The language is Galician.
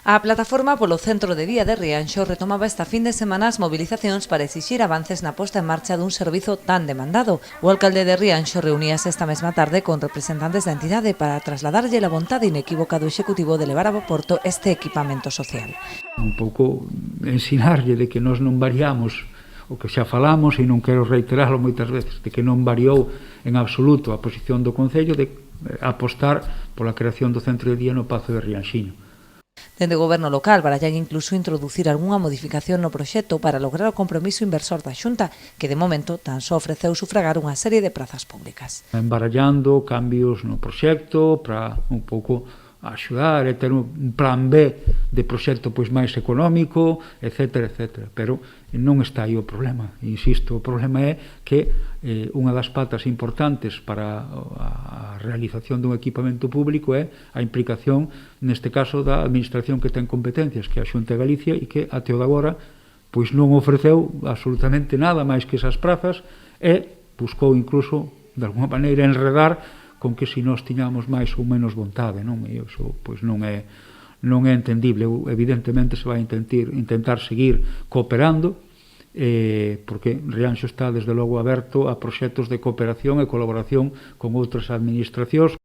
A plataforma polo centro de día de Rianxo retomaba esta fin de semana as mobilizacións para exixir avances na posta en marcha dun servizo tan demandado. O alcalde de Rianxo reuníase esta mesma tarde con representantes da entidade para trasladarlle a vontade inequívoca do Executivo de levar a bo porto este equipamento social. Un pouco ensinarlle de que nós non variamos o que xa falamos, e non quero reiterarlo moitas veces, de que non variou en absoluto a posición do Concello de apostar pola creación do centro de día no Pazo de Rianxiño. Dende o Goberno local barallan incluso introducir algunha modificación no proxecto para lograr o compromiso inversor da Xunta, que de momento tan só ofreceu sufragar unha serie de prazas públicas. Embarallando cambios no proxecto para un pouco axudar e ter un plan B de proxecto pois máis económico, etc. Pero non está aí o problema. Insisto, o problema é que unha das patas importantes para a realización dun equipamento público é a implicación, neste caso, da administración que ten competencias, que é a Xunta de Galicia, e que até o de agora pois non ofreceu absolutamente nada máis que esas prazas e buscou incluso, de alguma maneira, enredar con que se nós tiñamos máis ou menos vontade, non? E iso pois non é entendible. Evidentemente se vai intentar seguir cooperando, porque Rianxo está desde logo aberto a proxectos de cooperación e colaboración con outras administracións.